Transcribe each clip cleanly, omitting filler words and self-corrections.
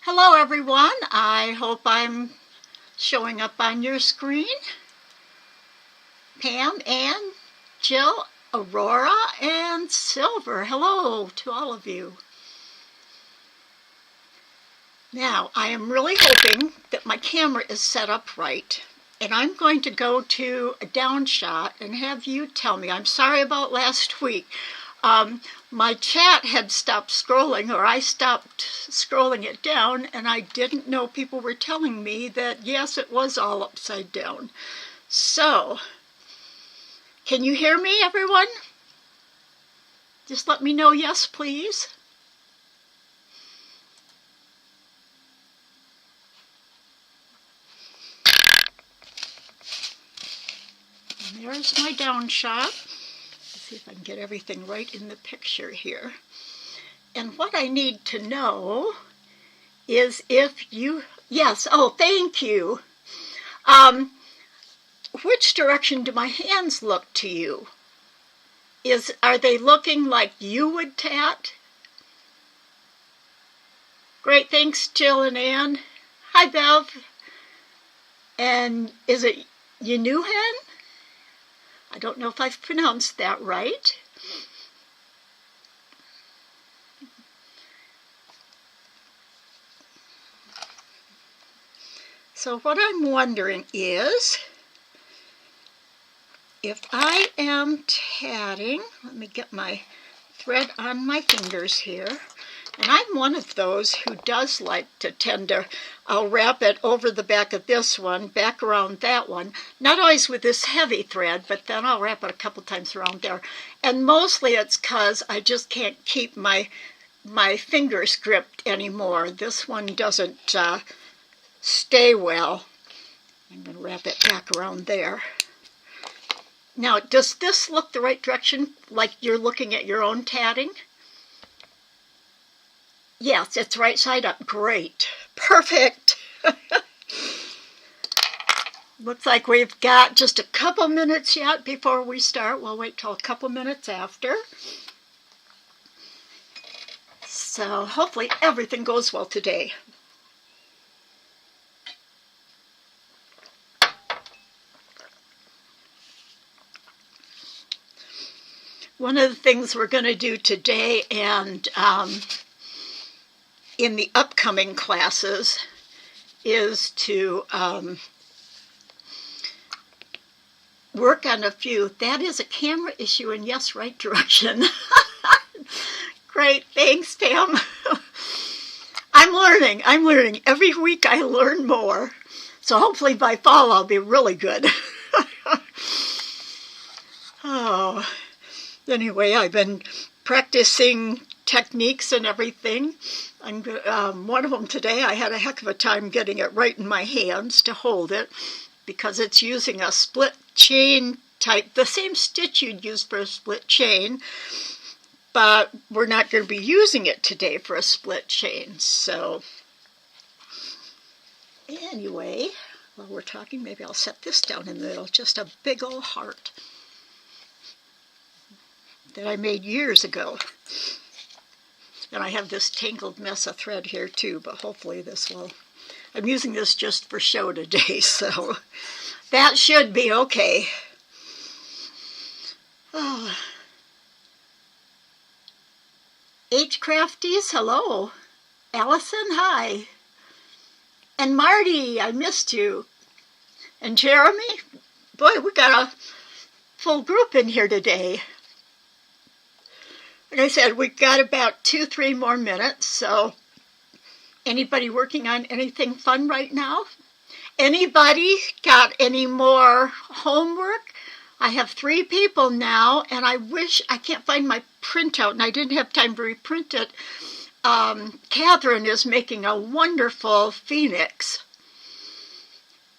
Hello everyone, I hope I'm showing up on your screen. Pam, Ann, Jill, Aurora, and Silver. Hello to all of you. Now, I am really hoping that my camera is set up right. And I'm going to go to a down shot and have you tell me. I'm sorry about last week. My chat had stopped scrolling, or I stopped scrolling it down, and I didn't know people were telling me that, yes, it was all upside down. So, can you hear me, everyone? Just let me know yes, please. And there's my down shot. Let's see if I can get everything right in the picture here. And what I need to know is if you, yes, oh, thank you. Which direction do my hands look to you? Are they looking like you would tat? Great, thanks, Jill and Ann. Hi, Bev. And is it Yenuhen? I don't know if I've pronounced that right. So what I'm wondering is, if I am tatting, let me get my thread on my fingers here, and I'm one of those who does like to tend to, I'll wrap it over the back of this one, back around that one, not always with this heavy thread, but then I'll wrap it a couple times around there. And mostly it's because I just can't keep my fingers gripped anymore. This one doesn't stay well. I'm going to wrap it back around there. Now, does this look the right direction, like you're looking at your own tatting? Yes, it's right side up. Great. Perfect. Looks like we've got just a couple minutes yet before we start. We'll wait till a couple minutes after. So hopefully everything goes well today. One of the things we're going to do today and in the upcoming classes is to work on a few. That is a camera issue, and yes, right direction. Great, thanks, Pam. I'm learning. Every week I learn more. So hopefully by fall I'll be really good. Oh. Anyway, I've been practicing techniques and everything. One of them today, I had a heck of a time getting it right in my hands to hold it because it's using a split chain type, the same stitch you'd use for a split chain, but we're not going to be using it today for a split chain. So anyway, while we're talking, maybe I'll set this down in the middle, just a big old heart that I made years ago. And I have this tangled mess of thread here too, but hopefully this will, I'm using this just for show today, so that should be okay. Oh. H Crafties, hello. Allison, hi. And Marty, I missed you. And Jeremy, boy, we got a full group in here today. Like I said, we've got about 2-3 more minutes, so anybody working on anything fun right now? Anybody got any more homework? I have 3 people now, and I can't find my printout, and I didn't have time to reprint it. Catherine is making a wonderful phoenix.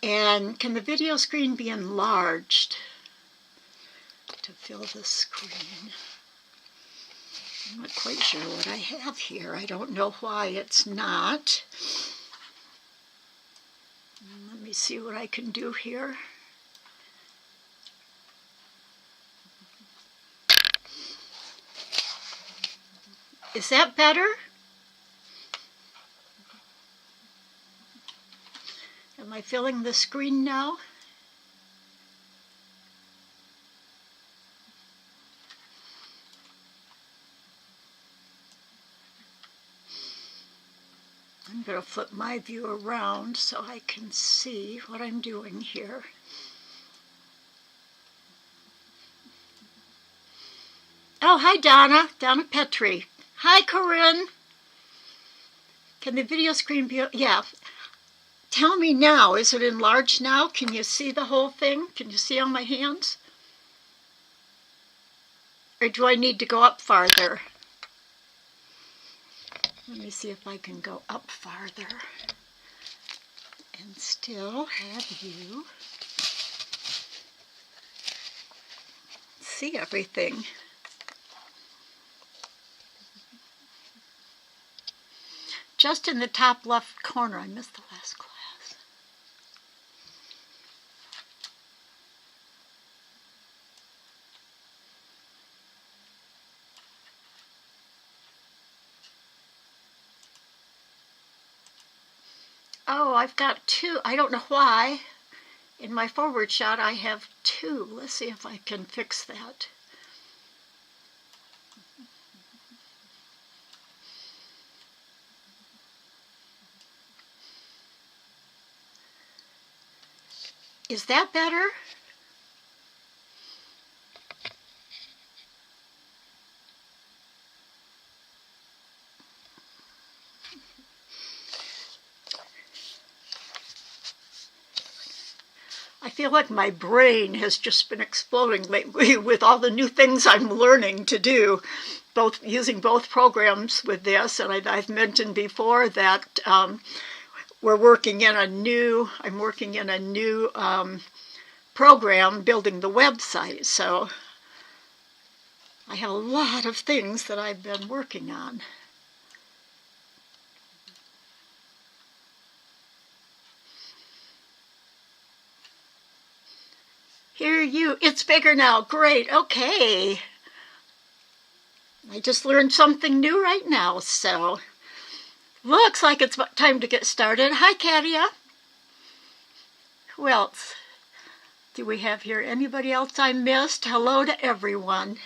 And can the video screen be enlarged to fill the screen? I'm not quite sure what I have here. I don't know why it's not. Let me see what I can do here. Is that better? I filling the screen now? I'm going to flip my view around so I can see what I'm doing here. Oh, hi Donna Petrie. Hi Corinne. Can the video screen be, yeah. Tell me now, is it enlarged now? Can you see the whole thing? Can you see all my hands? Or do I need to go up farther? Let me see if I can go up farther and still have you see everything. Just in the top left corner, I missed the last class. Oh, I've got two. I don't know why. In my forward shot, I have two. Let's see if I can fix that. Is that better? I feel like my brain has just been exploding lately with all the new things I'm learning to do, using both programs with this. And I've mentioned before that I'm working in a new program building the website. So I have a lot of things that I've been working on. Hear you. It's bigger now. Great. Okay. I just learned something new right now, so looks like it's time to get started. Hi, Katia. Who else do we have here? Anybody else I missed? Hello to everyone.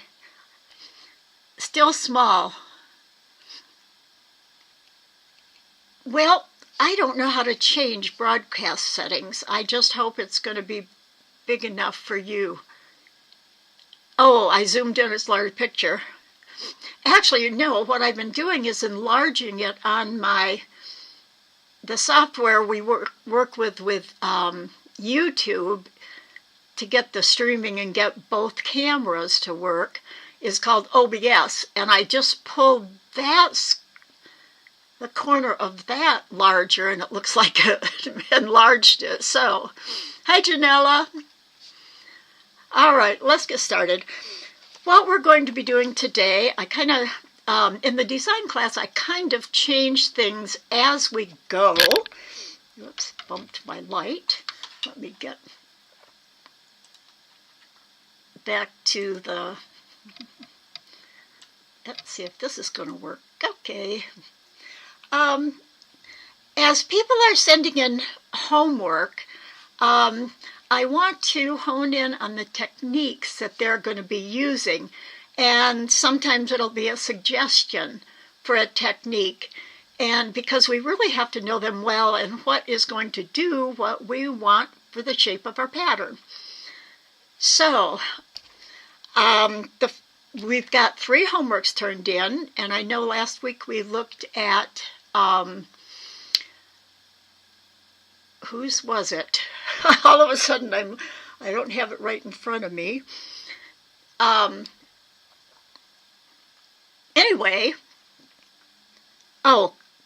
Still small. Well, I don't know how to change broadcast settings. I just hope it's going to be big enough for you. Oh, I zoomed in its large picture. Actually, you know, what I've been doing is enlarging it on the software we work with YouTube to get the streaming and get both cameras to work is called OBS. And I just pulled the corner of that larger, and it looks like it enlarged it. So, hi, Janella. All right, let's get started. What we're going to be doing today, I kind of, in the design class, I kind of change things as we go. Oops, bumped my light. Let me get back to the, let's see if this is going to work. Okay. As people are sending in homework, I want to hone in on the techniques that they're going to be using, and sometimes it'll be a suggestion for a technique, and because we really have to know them well and what is going to do what we want for the shape of our pattern. So we've got 3 homeworks turned in, and I know last week we looked at whose was it? All of a sudden I don't have it right in front of me. Anyway,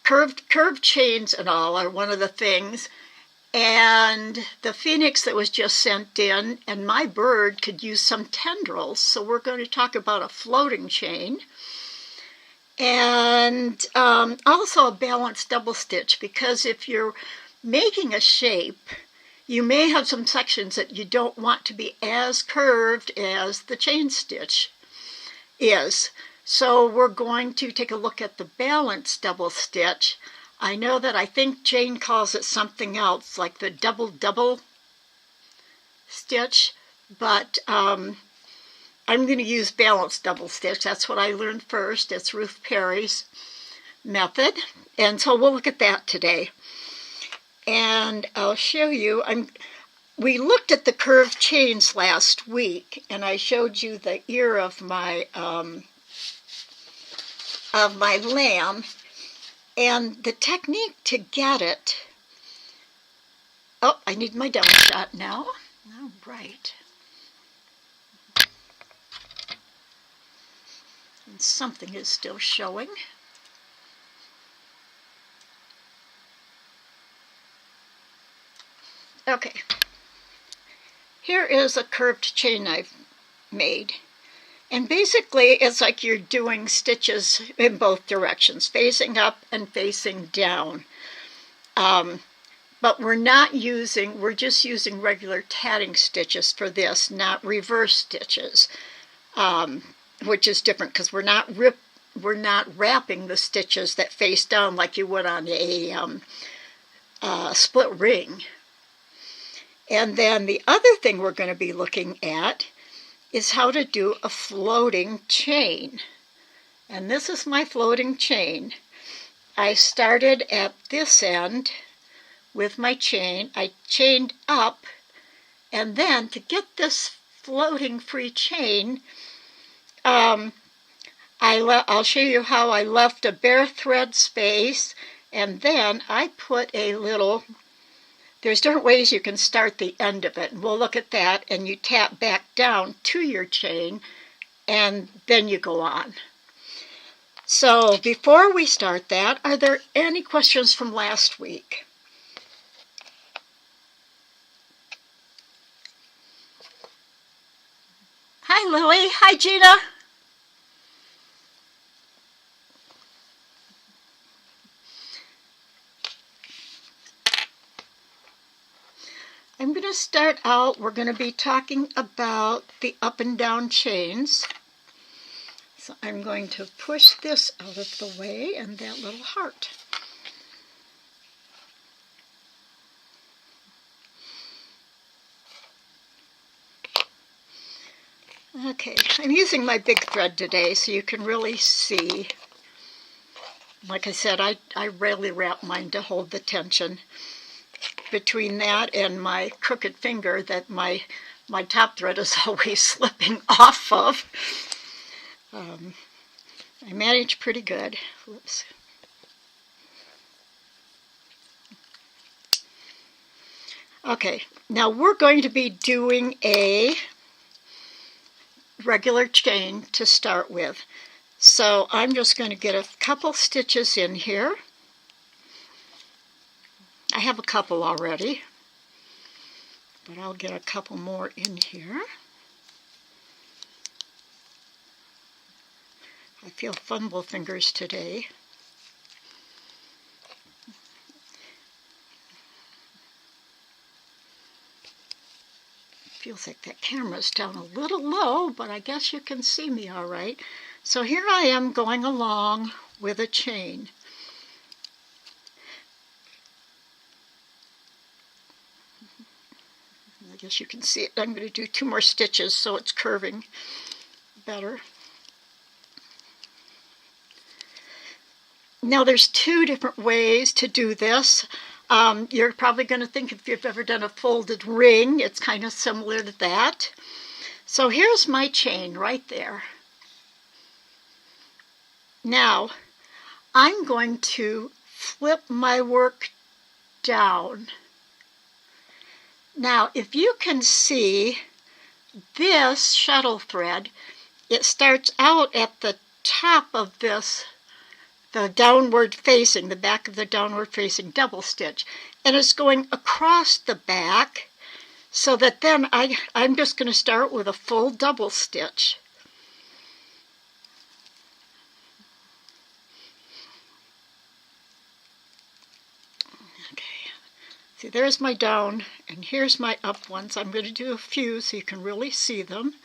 curved chains and all are one of the things. And the phoenix that was just sent in, and my bird could use some tendrils. So we're going to talk about a floating chain. And also a balanced double stitch, because if you're making a shape, you may have some sections that you don't want to be as curved as the chain stitch is. So we're going to take a look at the balanced double stitch. I know that I think Jane calls it something else, like the double stitch, but I'm going to use balanced double stitch. That's what I learned first. It's Ruth Perry's method, and so we'll look at that today. And I'll show you, we looked at the curved chains last week, and I showed you the ear of my lamb, and the technique to get it. Oh, I need my demo shot now. All right. And something is still showing. Okay. Here is a curved chain I've made. And basically, it's like you're doing stitches in both directions, facing up and facing down. But we're just using regular tatting stitches for this, not reverse stitches, which is different because we're not wrapping the stitches that face down like you would on a split ring. And then the other thing we're going to be looking at is how to do a floating chain. And this is my floating chain. I started at this end with my chain. I chained up, and then to get this floating free chain, I'll show you how I left a bare thread space, and then I put a little. There's different ways you can start the end of it, and we'll look at that, and you tap back down to your chain, and then you go on. So before we start that, are there any questions from last week? Hi, Lily. Hi, Gina. I'm going to start out, we're going to be talking about the up and down chains. So I'm going to push this out of the way and that little heart. Okay, I'm using my big thread today so you can really see. Like I said, I rarely wrap mine to hold the tension between that and my crooked finger that my top thread is always slipping off of. I manage pretty good. Whoops. Okay, now we're going to be doing a regular chain to start with. So I'm just going to get a couple stitches in here. I have a couple already, but I'll get a couple more in here. I feel fumble fingers today. Feels like that camera's down a little low, but I guess you can see me all right. So here I am going along with a chain. I guess you can see it. I'm going to do 2 more stitches so it's curving better. Now there's 2 different ways to do this. You're probably going to think if you've ever done a folded ring, it's kind of similar to that. So here's my chain right there. Now I'm going to flip my work down. Now, if you can see this shuttle thread, it starts out at the top of this, the downward facing, the back of the downward facing double stitch, and it's going across the back, so that then I'm just going to start with a full double stitch. See, there's my down, and here's my up ones. I'm going to do a few so you can really see them.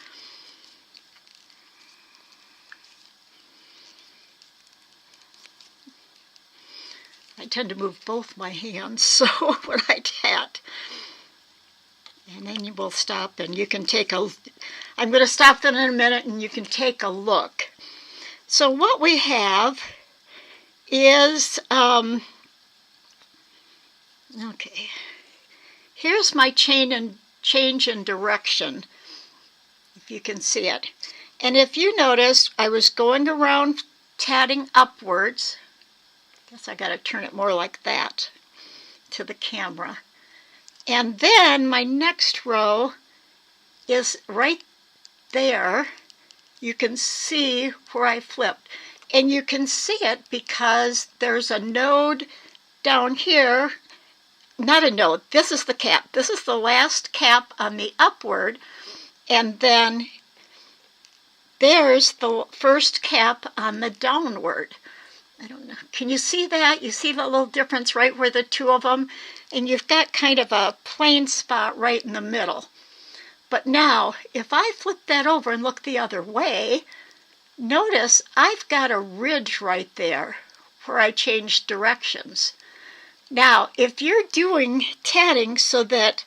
I tend to move both my hands so when I tat. And then you will stop and you can take a, I'm going to stop in a minute and you can take a look. So what we have is, okay, here's my change in direction, if you can see it. And if you notice, I was going around tatting upwards. I guess I got to turn it more like that to the camera. And then my next row is right there. You can see where I flipped. And you can see it because there's a node down here. Not a node, this is the cap. This is the last cap on the upward. And then there's the first cap on the downward. I don't know. Can you see that? You see the little difference right where the two of them? And you've got kind of a plain spot right in the middle. But now, if I flip that over and look the other way, notice I've got a ridge right there where I changed directions. Now, if you're doing tatting so that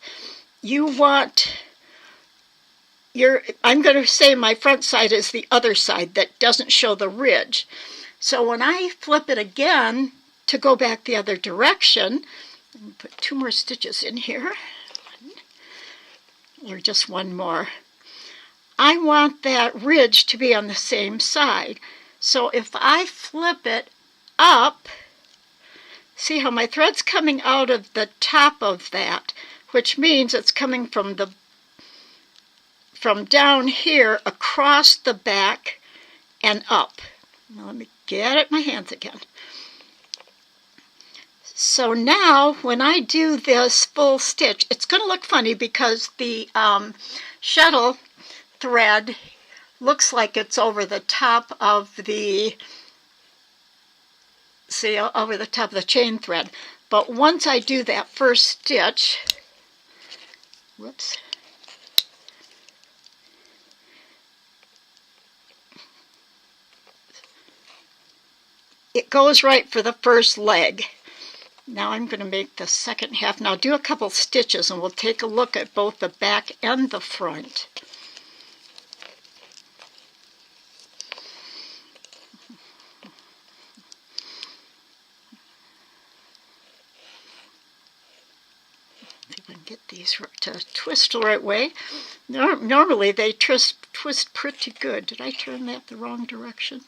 you want I'm going to say my front side is the other side that doesn't show the ridge. So when I flip it again to go back the other direction, I'm going to put 2 more stitches in here, or just 1 more. I want that ridge to be on the same side. So if I flip it up, see how my thread's coming out of the top of that, which means it's coming from down here across the back and up. Now let me get it in my hands again. So now when I do this full stitch, it's going to look funny because the shuttle thread looks like it's over the top of the, see, over the top of the chain thread. But once I do that first stitch, whoops, it goes right for the first leg. Now I'm going to make the second half. Now do a couple stitches and we'll take a look at both the back and the front. See if I can get these to twist the right way. Normally they twist pretty good. Did I turn that the wrong direction?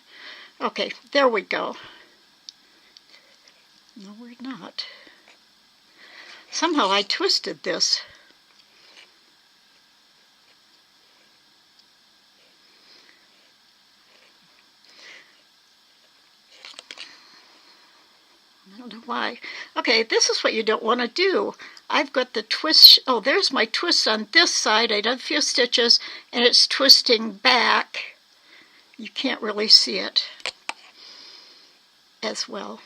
Okay, there we go. No, we're not. Somehow I twisted this. I don't know why. Okay, this is what you don't want to do. I've got the twist. Oh, there's my twist on this side. I did a few stitches and it's twisting back. You can't really see it as well.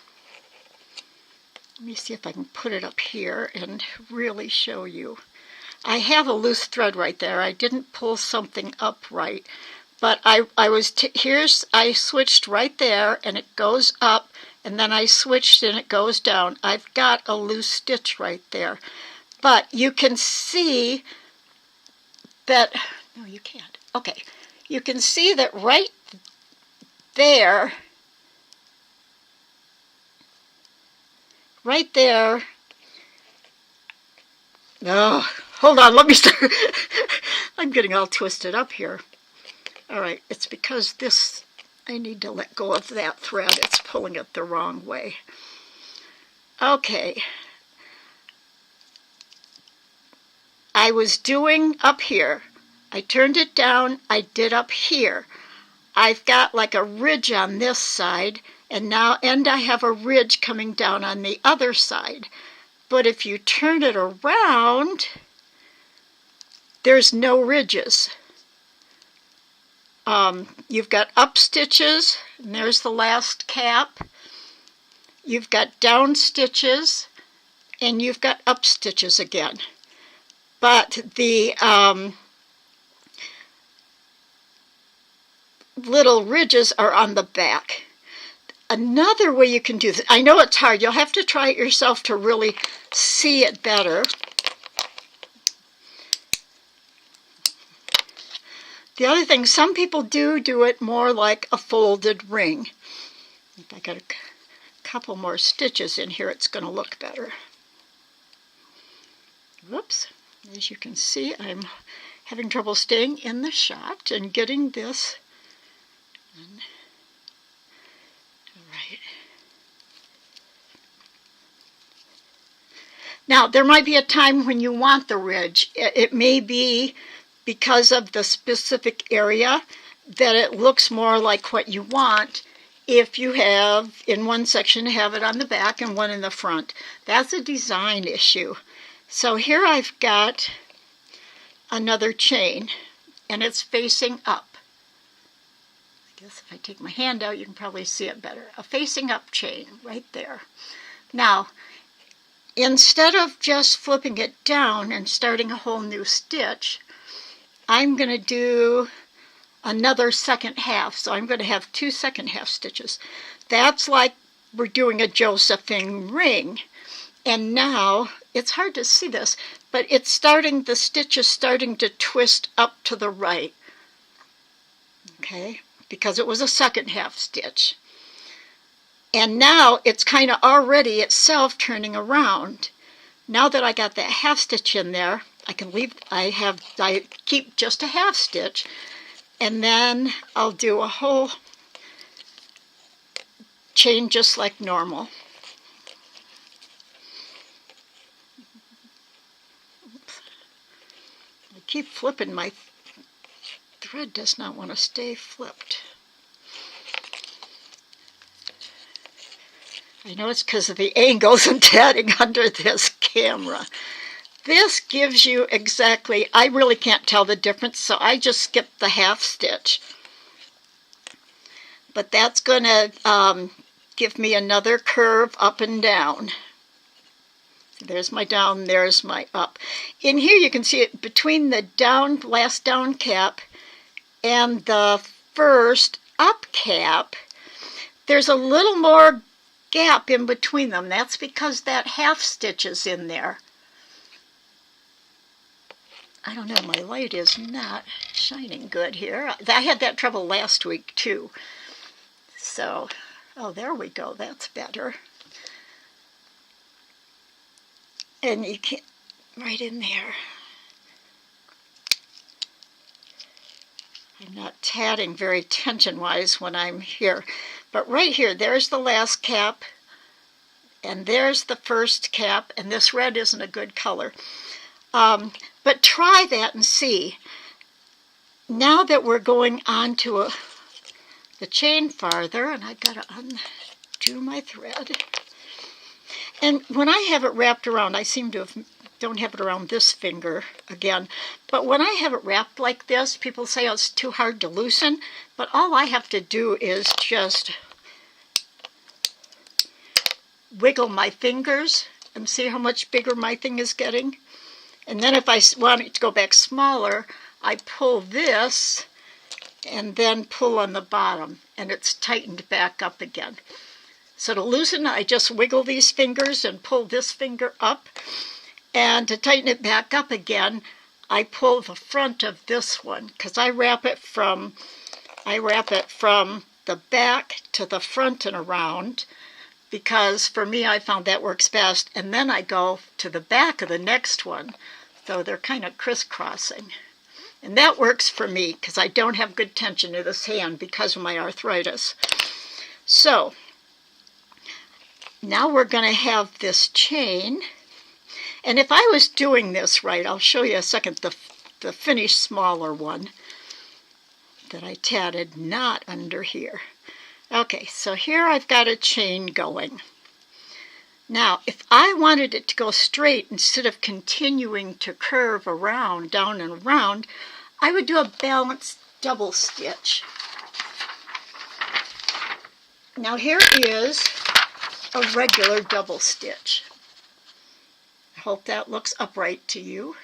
Let me see if I can put it up here and really show you. I have a loose thread right there. I didn't pull something up right, but I switched right there and it goes up, and then I switched and it goes down. I've got a loose stitch right there, but you can see that, no you can't. Okay, you can see that right there, oh, hold on, let me start. I'm getting all twisted up here. All right, it's because this, I need to let go of that thread. It's pulling it the wrong way. Okay. I was doing up here. I turned it down, I did up here. I've got like a ridge on this side, and I have a ridge coming down on the other side. But if you turn it around, there's no ridges. You've got up stitches, and there's the last cap. You've got down stitches, and you've got up stitches again. But the little ridges are on the back. Another way you can do this, I know it's hard, you'll have to try it yourself to really see it better. The other thing, some people do it more like a folded ring. If I got a couple more stitches in here, it's going to look better. Whoops. As you can see, I'm having trouble staying in the shot and getting this. All right. Now, there might be a time when you want the ridge. It may be because of the specific area that it looks more like what you want. If you have, in one section, have it on the back and one in the front. That's a design issue. So here I've got another chain, and it's facing up. I guess if I take my hand out, you can probably see it better. A facing up chain right there. Now, instead of just flipping it down and starting a whole new stitch, I'm going to do another second half. So I'm going to have 2 second half stitches. That's like we're doing a Josephine ring. And now, it's hard to see this, but it's starting, the stitch is starting to twist up to the right. Okay, because it was a second half stitch. And now it's kind of already itself turning around. Now that I got that half stitch in there, I can leave, I keep just a half stitch, and then I'll do a whole chain just like normal. Oops. I keep flipping, my thread does not want to stay flipped. I know it's because of the angles and tatting under this camera. This gives you exactly, I really can't tell the difference, so I just skipped the half stitch. But that's going to give me another curve up and down. There's my down, there's my up. In here you can see it between the down, last down cap and the first up cap. There's a little more gap in between them. That's because that half stitch is in there. I don't know, my light is not shining good here. I had that trouble last week too. So, oh, there we go, that's better. And you can, right in there. I'm not tatting very tension-wise when I'm here. But right here, there's the last cap, and there's the first cap, and this red isn't a good color. But try that and see. Now that we're going on to the chain farther, and I've got to undo my thread. And when I have it wrapped around, I seem to don't have it around this finger again, but when I have it wrapped like this, people say, oh, it's too hard to loosen, but all I have to do is just wiggle my fingers and see how much bigger my thing is getting. And then if I want it to go back smaller, I pull this and then pull on the bottom, and it's tightened back up again. So to loosen, I just wiggle these fingers and pull this finger up. And to tighten it back up again, I pull the front of this one, because I wrap it from the back to the front and around, because for me I found that works best. And then I go to the back of the next one, so they're kind of crisscrossing. And that works for me because I don't have good tension in this hand because of my arthritis. So now we're going to have this chain. And if I was doing this right, I'll show you a second the finished smaller one that I tatted not under here. Okay, so here I've got a chain going. Now, if I wanted it to go straight instead of continuing to curve around, down and around, I would do a balanced double stitch. Now here is a regular double stitch. I hope that looks upright to you.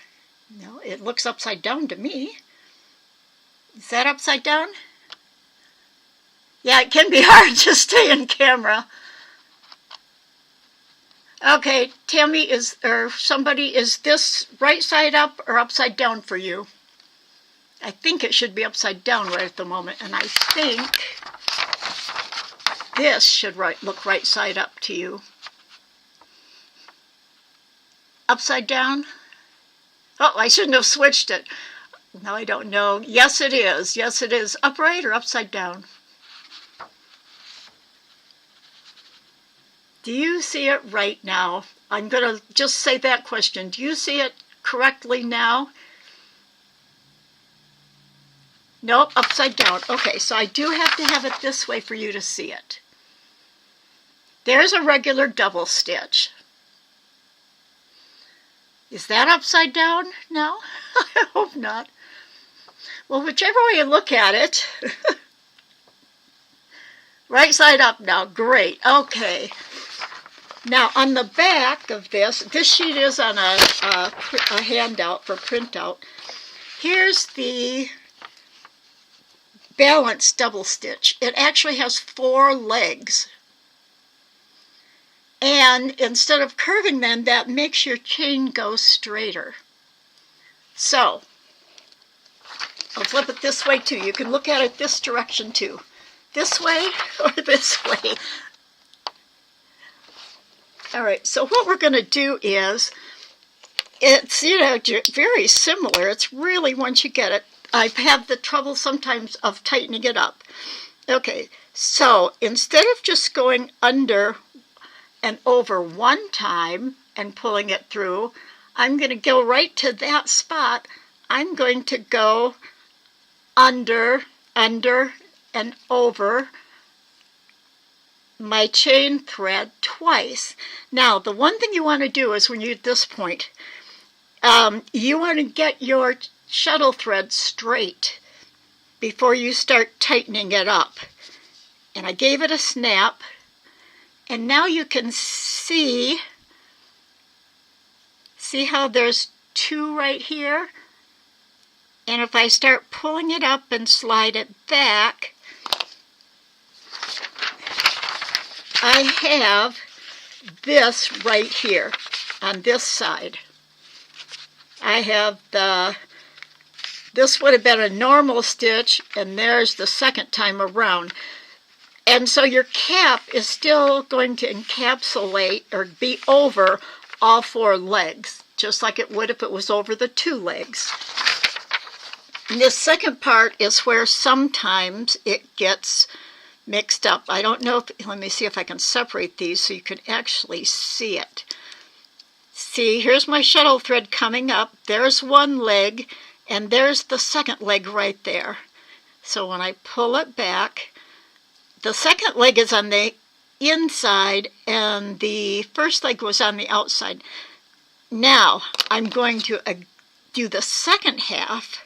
No, it looks upside down to me. Is that upside down? Yeah, it can be hard to stay in camera. Okay, Tammy, somebody, is this right side up or upside down for you? I think it should be upside down right at the moment, and I think this should look right side up to you. Upside down? Oh, I shouldn't have switched it. No, I don't know. Yes, it is. Yes, it is. Upright or upside down? Do you see it right now? I'm going to just say that question. Do you see it correctly now? Nope, upside down. Okay, so I do have to have it this way for you to see it. There's a regular double stitch. Is that upside down now? I hope not. Well, whichever way you look at it. Right side up now. Great. Okay. Now, on the back of this sheet is on a handout for printout. Here's the balanced double stitch. It actually has 4 legs. And instead of curving them, that makes your chain go straighter. So, I'll flip it this way too. You can look at it this direction too. This way or this way. All right, so what we're going to do is, it's, very similar. It's really, once you get it, I have the trouble sometimes of tightening it up. Okay, so instead of just going under and over one time and pulling it through, I'm going to go right to that spot. I'm going to go under, and over my chain thread twice. Now, the one thing you want to do is when you're at this point, you want to get your shuttle thread straight before you start tightening it up. And I gave it a snap, and now you can see how there's 2 right here? And if I start pulling it up and slide it back, I have this right here on this side. I have this would have been a normal stitch, and there's the second time around. And so your cap is still going to encapsulate or be over all 4 legs, just like it would if it was over the 2 legs. And this second part is where sometimes it gets mixed up. I don't know if, let me see if I can separate these so you can actually see it. See, here's my shuttle thread coming up. There's one leg, and there's the second leg right there. So when I pull it back, the second leg is on the inside, and the first leg was on the outside. Now, I'm going to do the second half,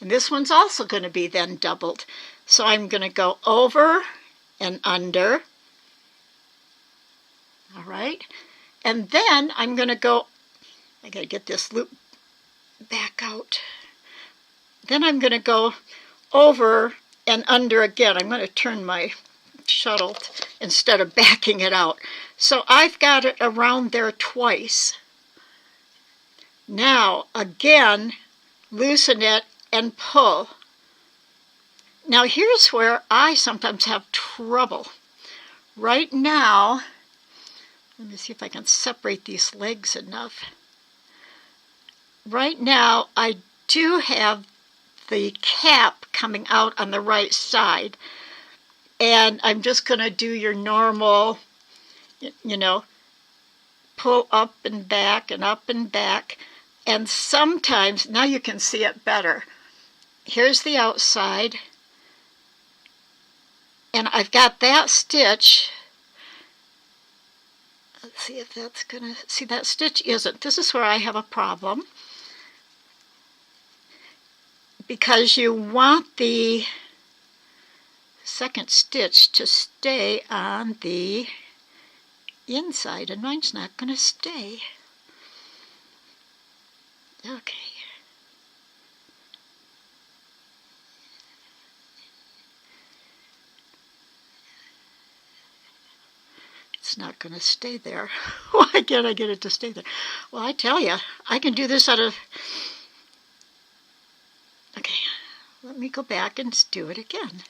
and this one's also going to be then doubled. So I'm going to go over and under. All right. And then I'm going to go, I got to get this loop back out. Then I'm going to go over and under again. I'm going to turn my shuttle instead of backing it out. So I've got it around there twice. Now, again, loosen it and pull. Now, here's where I sometimes have trouble. Right now, let me see if I can separate these legs enough. Right now, I do have the cap coming out on the right side. And I'm just going to do your normal, pull up and back and up and back. And sometimes, now you can see it better. Here's the outside. And I've got that stitch. Let's see if that's going to, see, that stitch isn't. This is where I have a problem. Because you want the second stitch to stay on the inside, and mine's not going to stay. Okay. it's not going to stay there. Why can't I get it to stay there? Well, I tell you, I can do this out of... Okay, let me go back and do it again.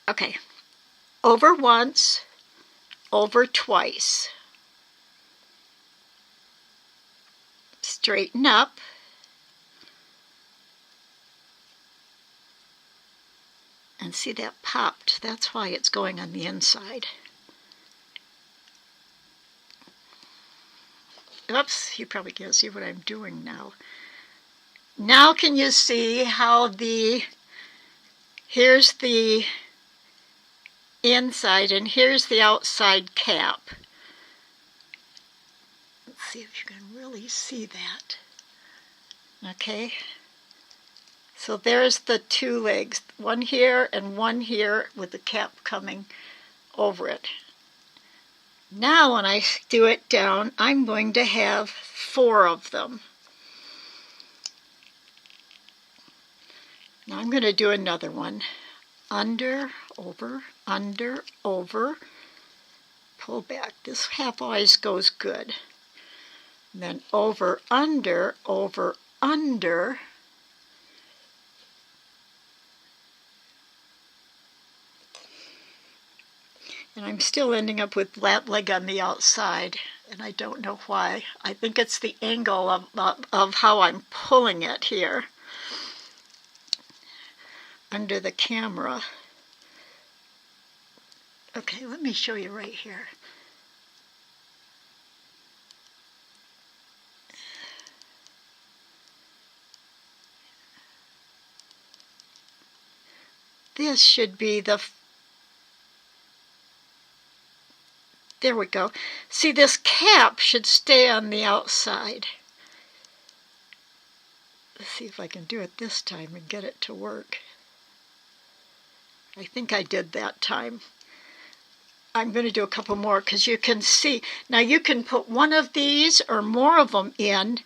Okay, over once, over twice. Straighten up. And see, that popped. That's why it's going on the inside. Oops, you probably can't see what I'm doing now. Now can you see how here's the inside and here's the outside cap. Let's see if you can really see that. Okay. So there's the two legs, one here and one here with the cap coming over it. Now when I do it down, I'm going to have 4 of them. Now I'm going to do another one. Under, over, pull back. This half always goes good. And then over, under, under. And I'm still ending up with that leg on the outside, and I don't know why. I think it's the angle of how I'm pulling it here under the camera. Okay, let me show you right here. This should be the... There we go. See, this cap should stay on the outside. Let's see if I can do it this time and get it to work. I think I did that time. I'm going to do a couple more because you can see. Now you can put one of these or more of them in.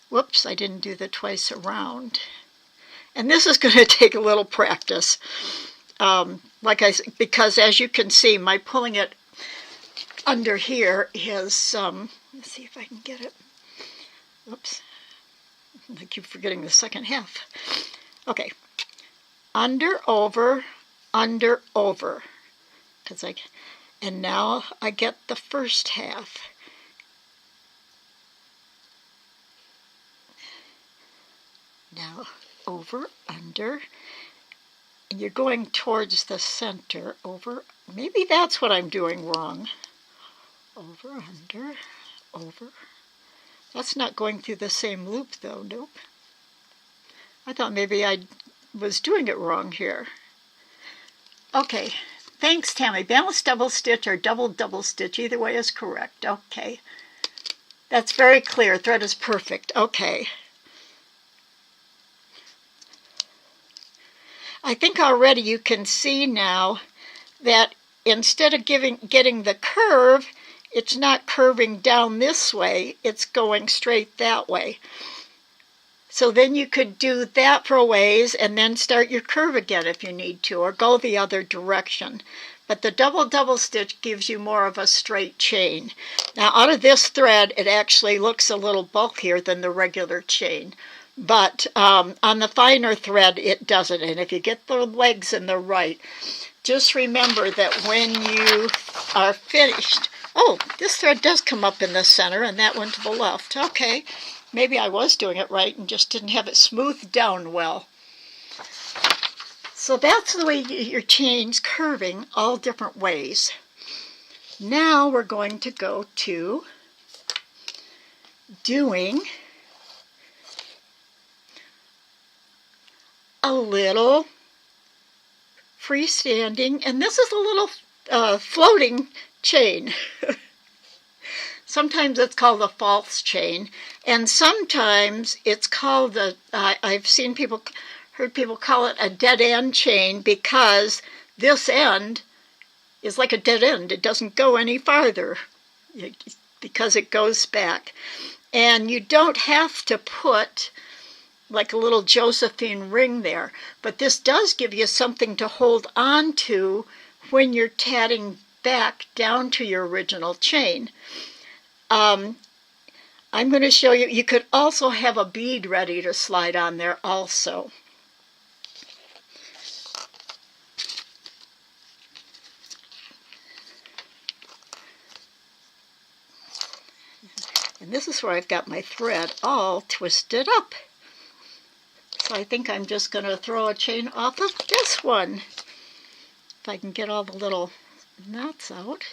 Whoops, I didn't do the twice around. And this is going to take a little practice. Because as you can see, my pulling it under here is, let's see if I can get it. Oops, I keep forgetting the second half. Okay, under, over, and now I get the first half. Now over, under, and you're going towards the center, over, maybe that's what I'm doing wrong. Over, under, over. That's not going through the same loop though, nope. I thought maybe I was doing it wrong here. Okay, thanks Tammy. Balanced double stitch or double stitch, either way is correct. Okay, that's very clear. Thread is perfect. Okay. I think already you can see now that instead of getting the curve, it's not curving down this way, it's going straight that way. So then you could do that for a ways and then start your curve again if you need to, or go the other direction. But the double stitch gives you more of a straight chain. Now out of this thread, it actually looks a little bulkier than the regular chain. But on the finer thread, it doesn't. And if you get the legs in the right, just remember that when you are finished, oh, this thread does come up in the center and that one to the left. Okay, maybe I was doing it right and just didn't have it smoothed down well. So that's the way your chain's curving all different ways. Now we're going to go to doing a little freestanding, and this is a little floating chain. Sometimes it's called a false chain, and sometimes it's called I've heard people call it a dead end chain, because this end is like a dead end. It doesn't go any farther because it goes back. And you don't have to put like a little Josephine ring there, but this does give you something to hold on to when you're tatting back down to your original chain. I'm going to show you, you could also have a bead ready to slide on there also. And this is where I've got my thread all twisted up. So I think I'm just going to throw a chain off of this one. If I can get all the little knots out.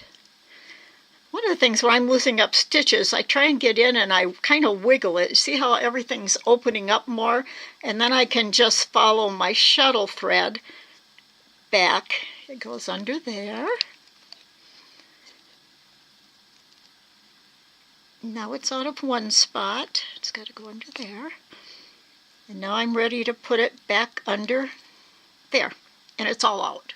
One of the things when I'm loosening up stitches, I try and get in and I kind of wiggle it. See how everything's opening up more? And then I can just follow my shuttle thread back. It goes under there. Now it's out of one spot. It's got to go under there. And now I'm ready to put it back under there. And it's all out.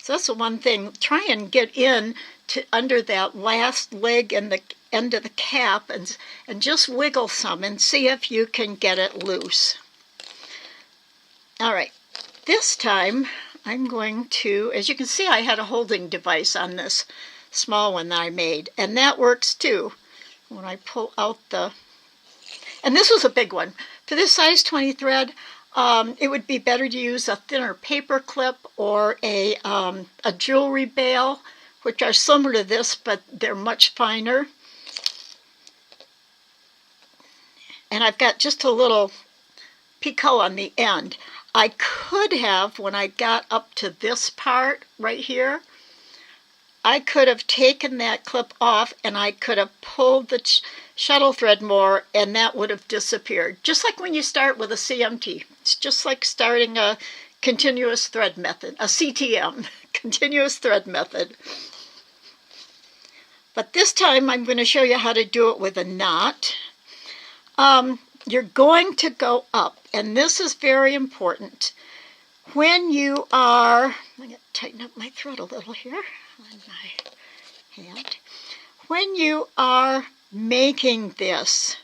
So that's the one thing. Try and get in to under that last leg and the end of the cap and just wiggle some and see if you can get it loose. All right. This time I'm going to, as you can see, I had a holding device on this small one that I made. And that works too. When I pull out the, and this was a big one. For this size 20 thread, it would be better to use a thinner paper clip or a jewelry bail, which are similar to this, but they're much finer. And I've got just a little picot on the end. I could have, when I got up to this part right here, I could have taken that clip off and I could have pulled the shuttle thread more and that would have disappeared. Just like when you start with a CMT. It's just like starting a continuous thread method, a CTM, continuous thread method. But this time I'm going to show you how to do it with a knot. You're going to go up, and this is very important. When you are, I'm going to tighten up my thread a little here on my hand. When you are making this,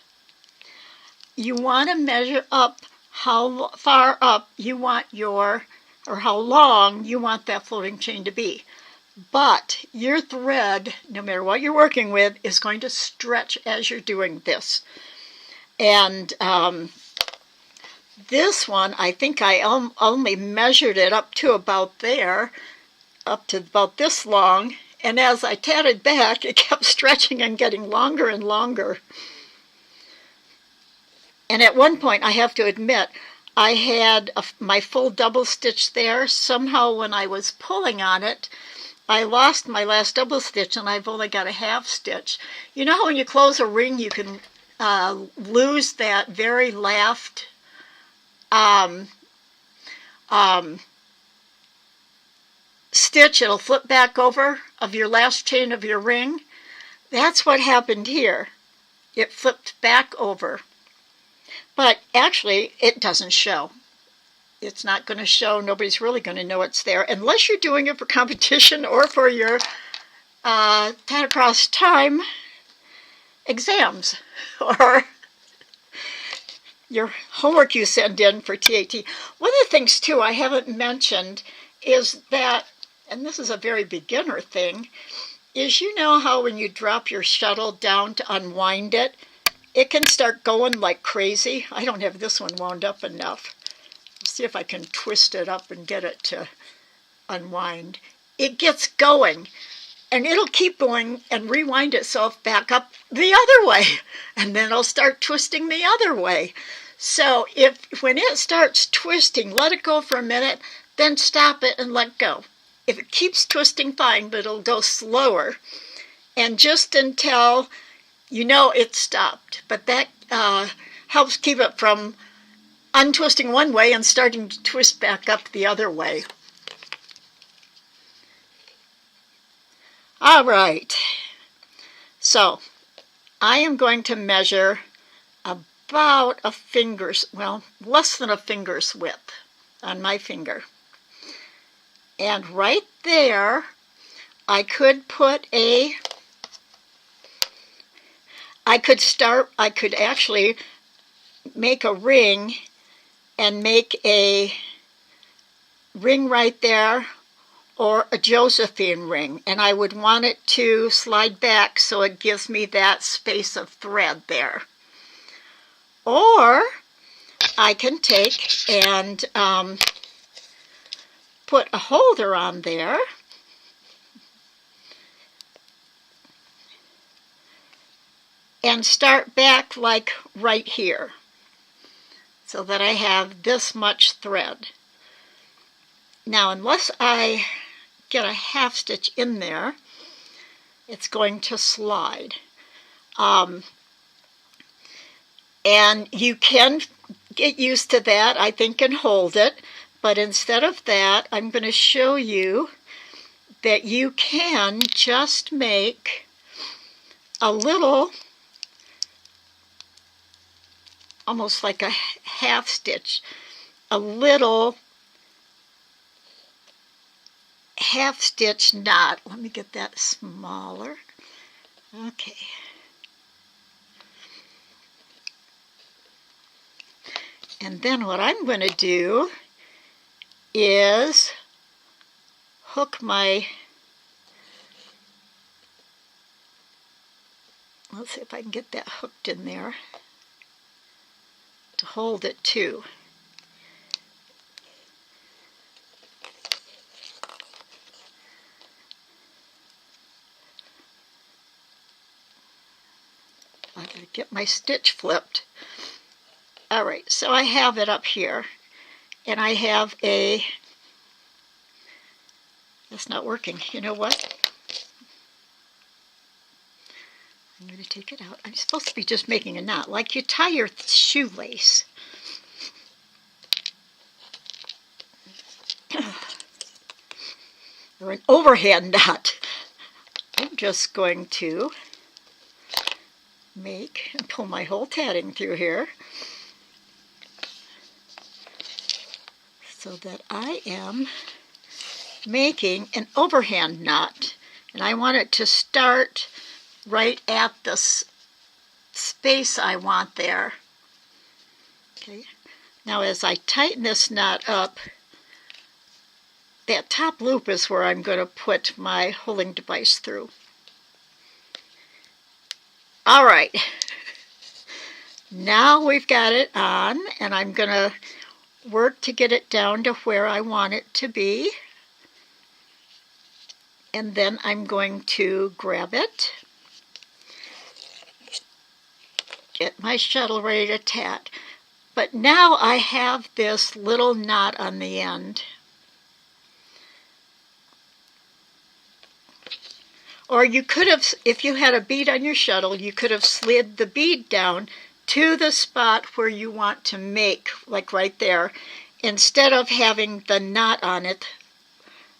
you want to measure up how far up you want your, or how long you want that floating chain to be. But your thread, no matter what you're working with, is going to stretch as you're doing this. And this one, I think I only measured it up to about there, up to about this long, and as I tatted back, it kept stretching and getting longer and longer. And at one point, I have to admit, I had my full double stitch there. Somehow when I was pulling on it, I lost my last double stitch and I've only got a half stitch. You know how when you close a ring, you can lose that very last stitch. It'll flip back over of your last chain of your ring. That's what happened here. It flipped back over. But actually, it doesn't show. It's not going to show. Nobody's really going to know it's there unless you're doing it for competition or for your Tat Across Time exams or your homework you send in for TAT. One of the things, too, I haven't mentioned is that, and this is a very beginner thing, is you know how when you drop your shuttle down to unwind it, it can start going like crazy. I don't have this one wound up enough. Let's see if I can twist it up and get it to unwind. It gets going, and it'll keep going and rewind itself back up the other way, and then it'll start twisting the other way. So when it starts twisting, let it go for a minute, then stop it and let go. If it keeps twisting, fine, but it'll go slower, and just until you know it stopped. But that helps keep it from untwisting one way and starting to twist back up the other way. All right, so I am going to measure about a finger's, well, less than a finger's width on my finger. And right there, I could put I could actually make a ring and make a ring right there, or a Josephine ring, and I would want it to slide back so it gives me that space of thread there. Or I can take and put a holder on there and start back like right here so that I have this much thread. Now, unless I get a half stitch in there, it's going to slide. And you can get used to that, I think, and hold it. But instead of that, I'm going to show you that you can just make a little, almost like a half stitch, a little half stitch knot. Let me get that smaller. Okay. And then what I'm going to do is hook my, let's see if I can get that hooked in there to hold it too. I gotta get my stitch flipped. All right, so I have it up here, and I have a, that's not working. You know what? I'm going to take it out. I'm supposed to be just making a knot, like you tie your shoelace. Or an overhand knot. I'm just going to make and pull my whole tatting through here so that I am making an overhand knot, and I want it to start right at the space I want there. Okay. Now as I tighten this knot up, that top loop is where I'm going to put my holding device through. All right, now we've got it on, and I'm going to work to get it down to where I want it to be. And then I'm going to grab it, get my shuttle ready to tat. But now I have this little knot on the end. Or you could have, if you had a bead on your shuttle, you could have slid the bead down to the spot where you want to make, like right there, instead of having the knot on it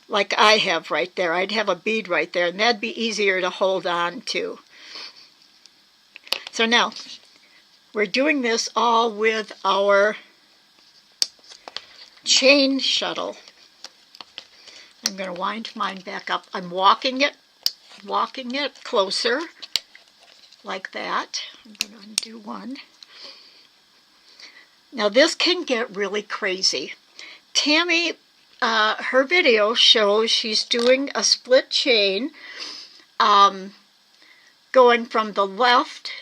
like I have right there. I'd have a bead right there, and that'd be easier to hold on to. So now, we're doing this all with our chain shuttle. I'm going to wind mine back up. I'm walking it closer, like that. I'm going to undo one. Now this can get really crazy. Tammy, her video shows she's doing a split chain, going from the left.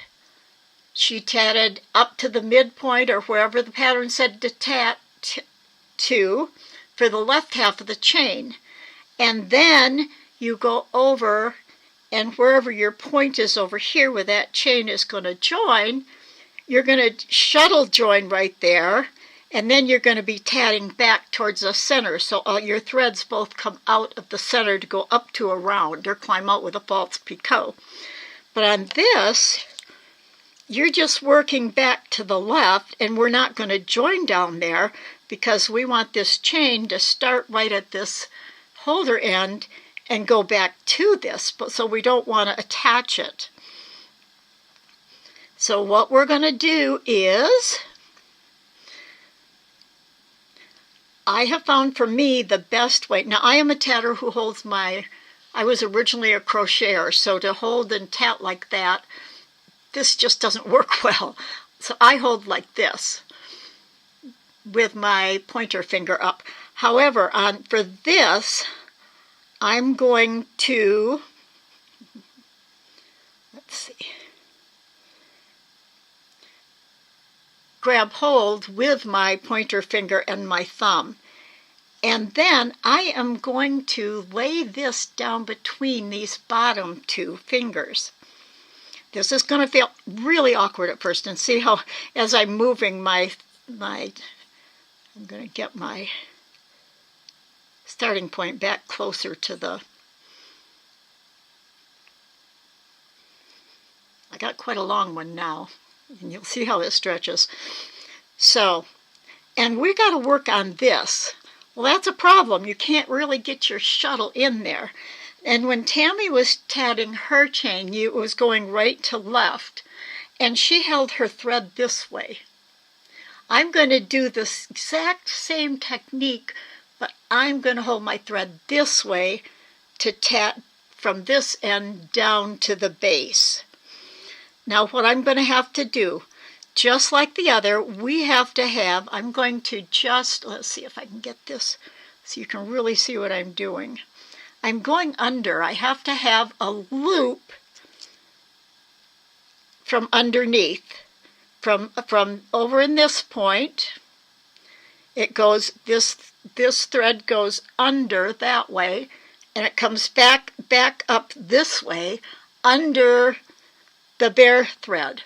She tatted up to the midpoint or wherever the pattern said to tat to for the left half of the chain. And then you go over, and wherever your point is over here where that chain is going to join, you're going to shuttle join right there, and then you're going to be tatting back towards the center. So all your threads both come out of the center to go up to around or climb out with a false picot. But on this, you're just working back to the left, and we're not going to join down there because we want this chain to start right at this holder end and go back to this, but so we don't want to attach it. So what we're going to do is, I have found for me the best way. Now I am a tatter who holds I was originally a crocheter, so to hold and tat like that, this just doesn't work well. So I hold like this with my pointer finger up. However, for this, I'm going to, let's see, grab hold with my pointer finger and my thumb. And then I am going to lay this down between these bottom two fingers. This is going to feel really awkward at first, and see how as I'm moving I'm going to get my starting point back closer to the, I got quite a long one now, and you'll see how it stretches. So, and we got to work on this. Well, that's a problem. You can't really get your shuttle in there. And when Tammy was tatting her chain, it was going right to left, and she held her thread this way. I'm going to do this exact same technique, but I'm going to hold my thread this way to tat from this end down to the base. Now what I'm going to have to do, just like the other, we have to have, I'm going to just, let's see if I can get this so you can really see what I'm doing. I'm going under. I have to have a loop from underneath. From over in this point, it goes, this thread goes under that way, and it comes back up this way under the bare thread.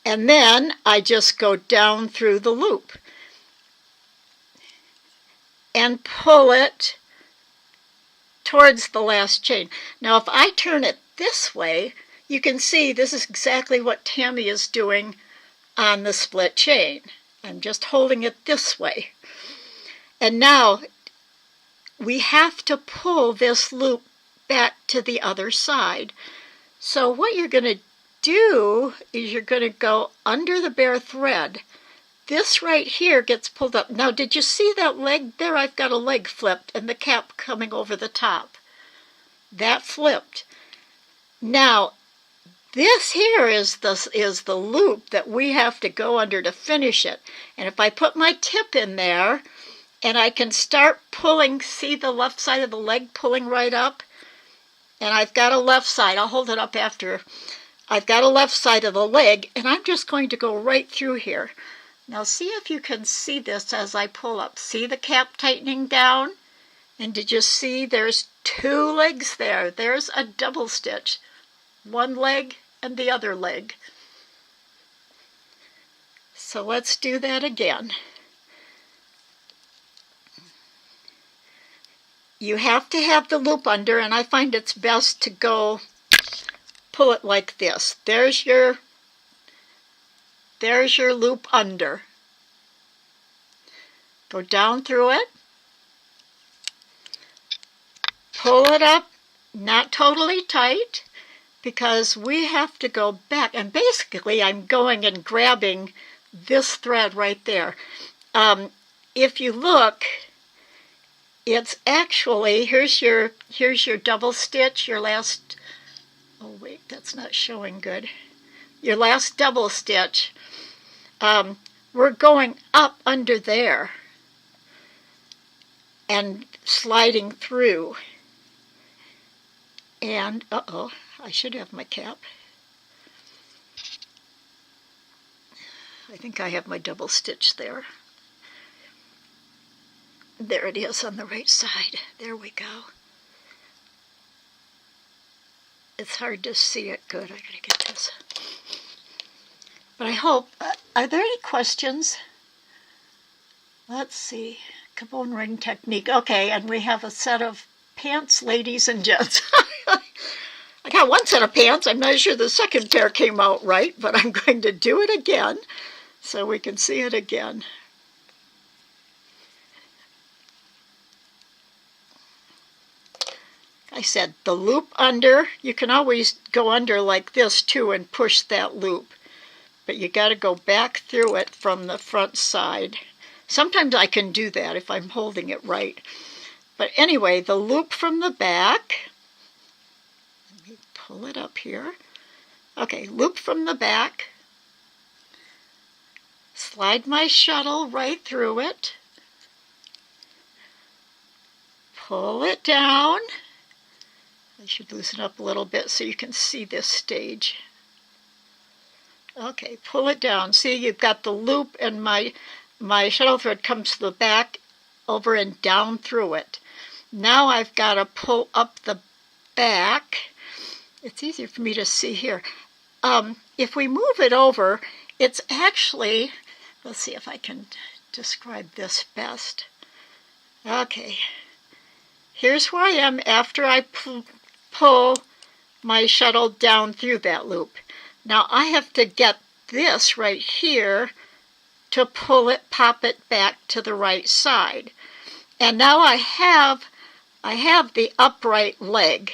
And then I just go down through the loop and pull it towards the last chain. Now if I turn it this way, you can see this is exactly what Tammy is doing on the split chain. I'm just holding it this way. And now we have to pull this loop back to the other side. So what you're going to do is you're going to go under the bare thread. This right here gets pulled up. Now did you see that leg there? I've got a leg flipped and the cap coming over the top. That flipped. Now this here is the loop that we have to go under to finish it. And if I put my tip in there and I can start pulling, see the left side of the leg pulling right up? And I've got a left side, I'll hold it up after. I've got a left side of the leg, and I'm just going to go right through here. Now see if you can see this as I pull up. See the cap tightening down? And did you see there's two legs there? There's a double stitch. One leg and the other leg. So let's do that again. You have to have the loop under, and I find it's best to go pull it like this. There's your loop under. Go down through it. Pull it up, not totally tight, because we have to go back. And basically I'm going and grabbing this thread right there. If you look, it's actually, here's your double stitch, your last, oh wait, that's not showing good. Your last double stitch. We're going up under there and sliding through. And, uh-oh, I should have my cap. I think I have my double stitch there. There it is on the right side. There we go. It's hard to see it good. I gotta get this. But I hope, are there any questions? Let's see. Caboon ring technique. Okay, and we have a set of pants, ladies and gents. I got one set of pants. I'm not sure the second pair came out right, but I'm going to do it again so we can see it again. I said the loop under, you can always go under like this too and push that loop, but you got to go back through it from the front side. Sometimes I can do that if I'm holding it right. But anyway, the loop from the back, let me pull it up here. Okay, loop from the back, slide my shuttle right through it, pull it down. I should loosen up a little bit so you can see this stage. Okay, pull it down. See, you've got the loop, and my shuttle thread comes to the back, over and down through it. Now I've got to pull up the back. It's easier for me to see here. If we move it over, it's actually, let's see if I can describe this best. Okay, here's where I am after I pull my shuttle down through that loop. Now I have to get this right here to pull it, pop it back to the right side. And now I have the upright leg.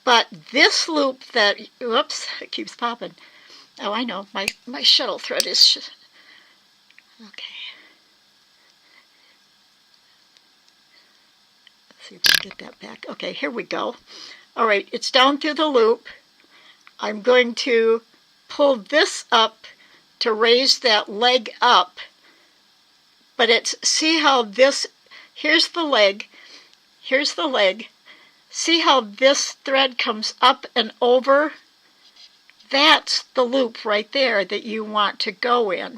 But this loop that, whoops, it keeps popping. Oh, I know, my shuttle thread is, okay. Let's see if I can get that back. Okay, here we go. All right, it's down through the loop. I'm going to pull this up to raise that leg up. But it's, see how this, here's the leg. See how this thread comes up and over? That's the loop right there that you want to go in.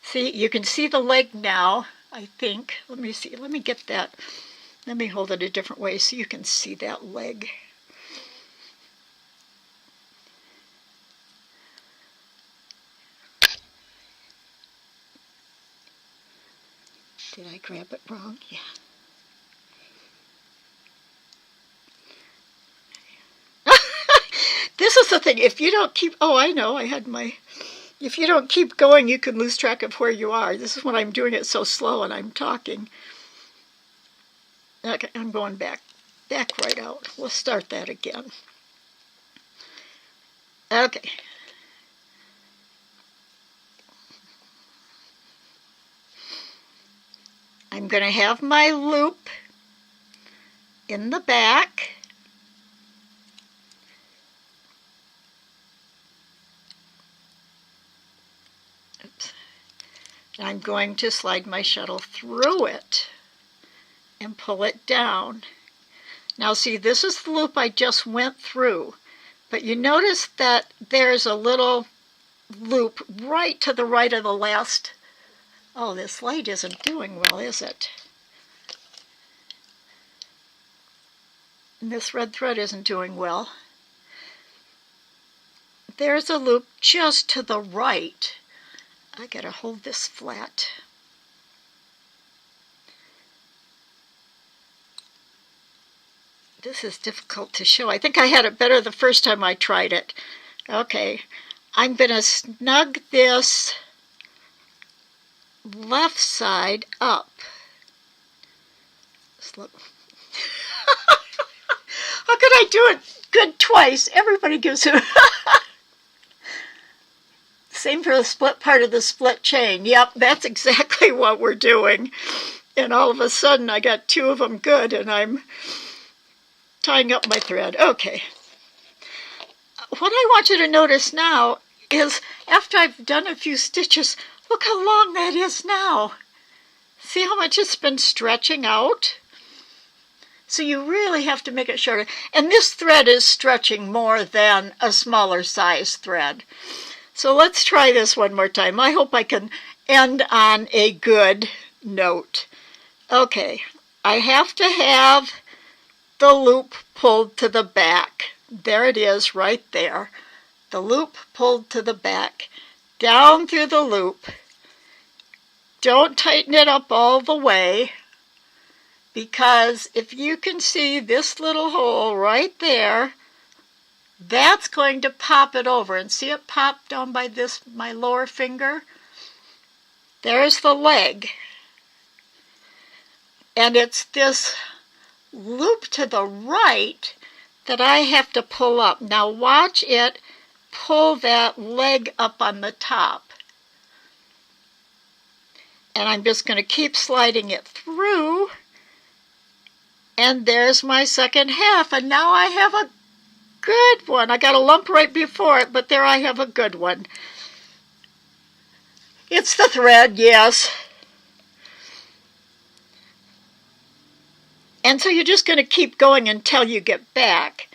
See, you can see the leg now, I think. Let me see, let me get that. Let me hold it a different way so you can see that leg. Did I grab it wrong? Yeah. This is the thing, if you don't keep, oh, I know, I had my, if you don't keep going, you can lose track of where you are. This is when I'm doing it so slow and I'm talking. Okay, I'm going back right out. We'll start that again. Okay. I'm going to have my loop in the back. Oops. I'm going to slide my shuttle through it and pull it down. Now see, this is the loop I just went through, but you notice that there's a little loop right to the right of the last. Oh, this light isn't doing well, is it? And this red thread isn't doing well. There's a loop just to the right. I gotta hold this flat. This is difficult to show. I think I had it better the first time I tried it. Okay, I'm gonna snug this left side up. How could I do it good twice? Everybody gives it. Same for the split part of the split chain. Yep, that's exactly what we're doing. And all of a sudden I got two of them good and I'm tying up my thread. Okay. What I want you to notice now is after I've done a few stitches, look how long that is now. See how much it's been stretching out? So you really have to make it shorter. And this thread is stretching more than a smaller size thread. So let's try this one more time. I hope I can end on a good note. Okay, I have to have the loop pulled to the back. There it is right there. The loop pulled to the back. Down through the loop. Don't tighten it up all the way, because if you can see this little hole right there, that's going to pop it over. And see it pop down by this, my lower finger? There's the leg. And it's this loop to the right that I have to pull up. Now watch it pull that leg up on the top. And I'm just going to keep sliding it through. And there's my second half. And now I have a good one. I got a lump right before it, but there I have a good one. It's the thread, yes. And so you're just going to keep going until you get back.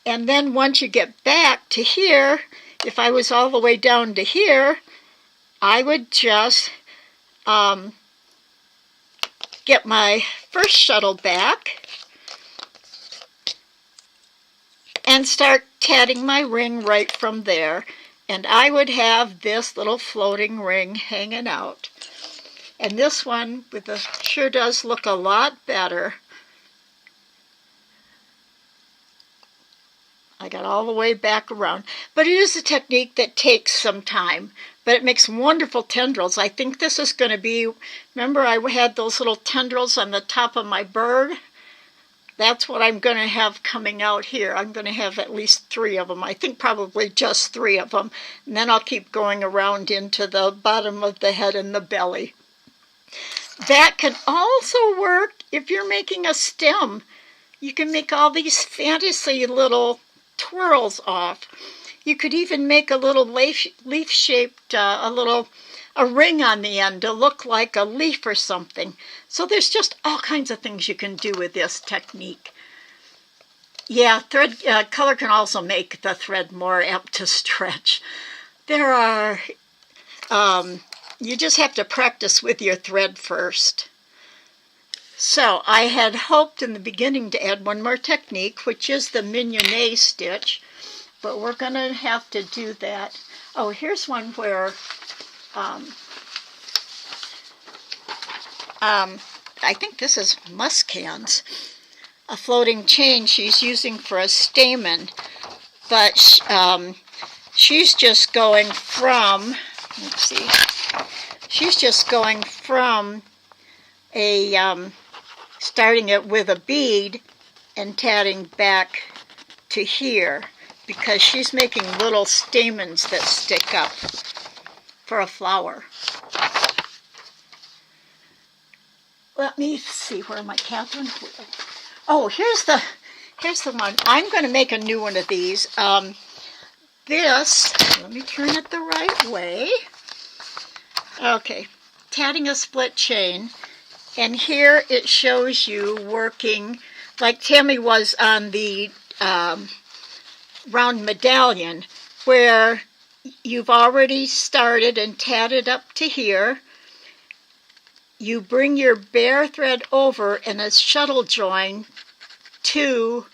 And then once you get back to here, if I was all the way down to here, I would just get my first shuttle back and start tatting my ring right from there. And I would have this little floating ring hanging out. And this one with the sure does look a lot better. I got all the way back around. But it is a technique that takes some time. But it makes wonderful tendrils. I think this is going to be, remember I had those little tendrils on the top of my bird? That's what I'm going to have coming out here. I'm going to have at least 3 of them. I think probably just 3 of them. And then I'll keep going around into the bottom of the head and the belly. That can also work if you're making a stem. You can make all these fantasy little twirls off. You could even make a little leaf-shaped, a ring on the end to look like a leaf or something. So there's just all kinds of things you can do with this technique. Yeah, color can also make the thread more apt to stretch. There are, you just have to practice with your thread first. So I had hoped in the beginning to add one more technique, which is the Minion stitch, but we're going to have to do that. Oh, here's one where I think this is muskans, a floating chain she's using for a stamen, but she's just going from, let's see, she's just going from a, starting it with a bead and tatting back to here, because she's making little stamens that stick up for a flower. Let me see where my Catherine. Oh, here's the one. I'm going to make a new one of these. Let me turn it the right way. Okay, tatting a split chain. And here it shows you working like Tammy was on the round medallion, where you've already started and tatted up to here. You bring your bare thread over in a shuttle join to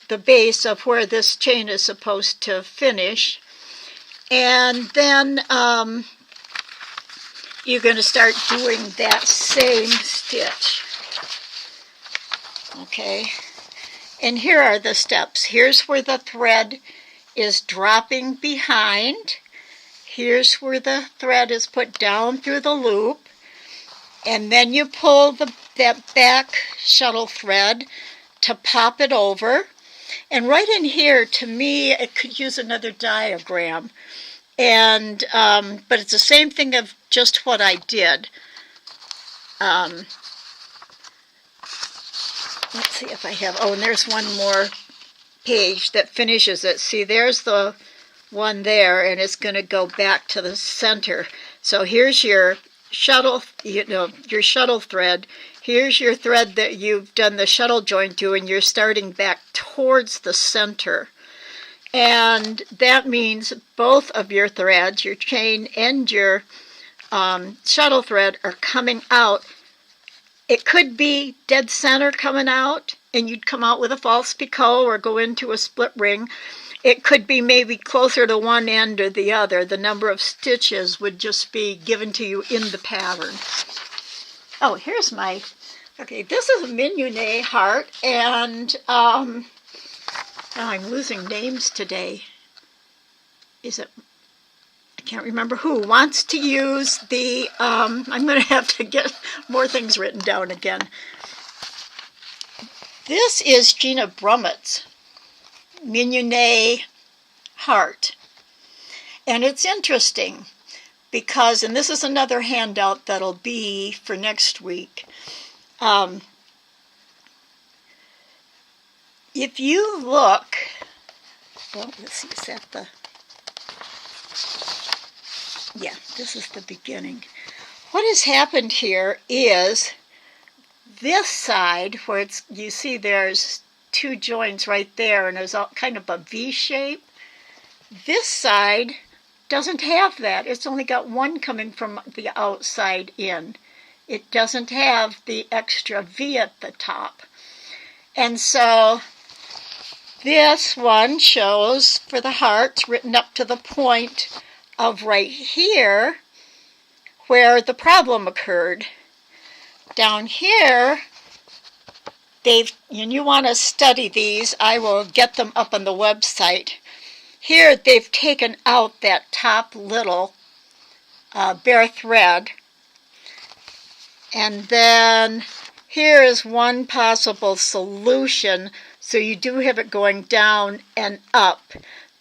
the base of where this chain is supposed to finish. And then you're going to start doing that same stitch. Okay, and here are the steps. Here's where the thread is dropping behind. Here's where the thread is put down through the loop. And then you pull that back shuttle thread to pop it over. And right in here, to me, it could use another diagram. And but it's the same thing of just what I did. Let's see if I have, oh, and there's one more page that finishes it. See, there's the one there, and it's going to go back to the center. So here's your shuttle, your shuttle thread. Here's your thread that you've done the shuttle join to, and you're starting back towards the center. And that means both of your threads, your chain and your shuttle thread, are coming out. It could be dead center coming out, and you'd come out with a false picot or go into a split ring. It could be maybe closer to one end or the other. The number of stitches would just be given to you in the pattern. Oh, here's my, okay, this is a Minion heart, and oh, I'm losing names today. Is it, I can't remember who wants to use the, I'm going to have to get more things written down again. This is Gina Brummett's Minion heart. And it's interesting because, and this is another handout that'll be for next week. If you look, well, let's see, is that the, yeah, this is the beginning. What has happened here is this side, where it's, you see there's two joints right there, and there's kind of a V shape. This side doesn't have that. It's only got one coming from the outside in. It doesn't have the extra V at the top. And so this one shows for the hearts written up to the point of right here where the problem occurred. Down here, and you want to study these, I will get them up on the website. Here they've taken out that top little bare thread. And then here is one possible solution. So you do have it going down and up.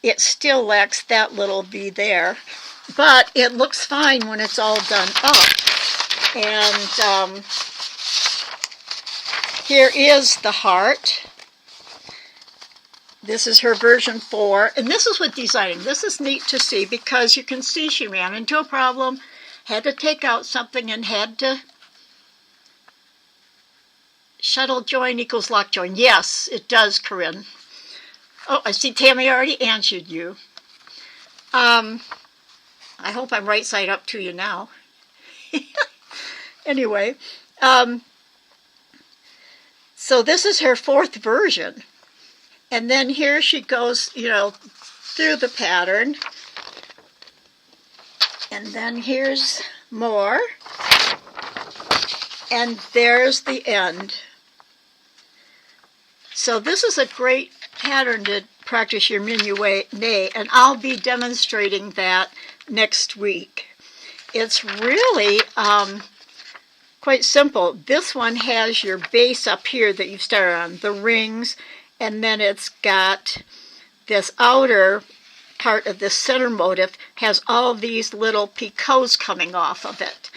It still lacks that little V there, but it looks fine when it's all done up. And here is the heart. This is her version 4, and this is with designing. This is neat to see because you can see she ran into a problem, had to take out something, and had to shuttle join equals lock join. Yes, it does, Corinne. Oh, I see Tammy already answered you. I hope I'm right side up to you now. Anyway, so this is her 4th version. And then here she goes, through the pattern. And then here's more. And there's the end. So this is a great pattern to practice your Minion, and I'll be demonstrating that next week. It's really quite simple. This one has your base up here that you start on, the rings, and then it's got this outer part of the center motif has all these little picots coming off of it.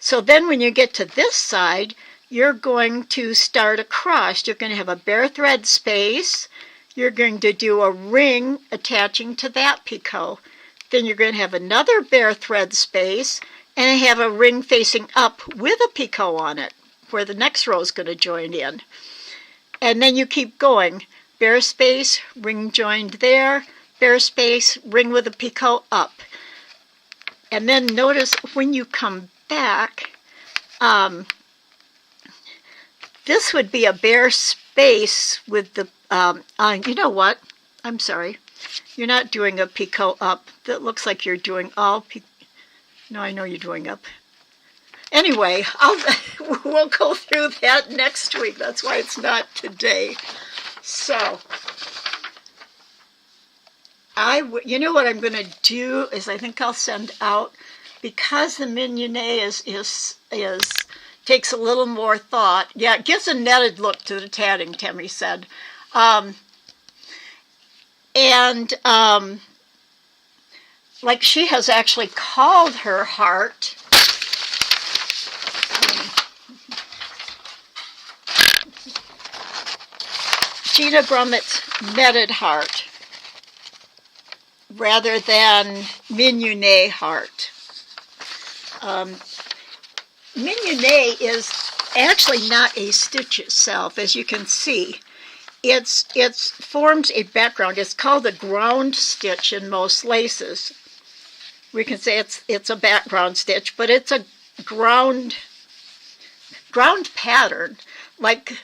So then when you get to this side, you're going to start across. You're going to have a bare thread space. You're going to do a ring attaching to that picot. Then you're going to have another bare thread space and have a ring facing up with a picot on it where the next row is going to join in. And then you keep going. Bare space, ring joined there, bare space, ring with a picot up. And then notice when you come back, this would be a bare space with the, you know what? I'm sorry. You're not doing a picot up. That looks like you're doing all No, I know you're doing up. Anyway, we'll go through that next week. That's why it's not today. So, you know what I'm going to do is I think I'll send out, because the Minion takes a little more thought. Yeah, it gives a netted look to the tatting, Tammy said. Like she has actually called her heart. Gina Brummett's netted heart rather than Minion heart. Minion is actually not a stitch itself, as you can see. It forms a background. It's called a ground stitch in most laces. We can say it's a background stitch, but it's a ground pattern, like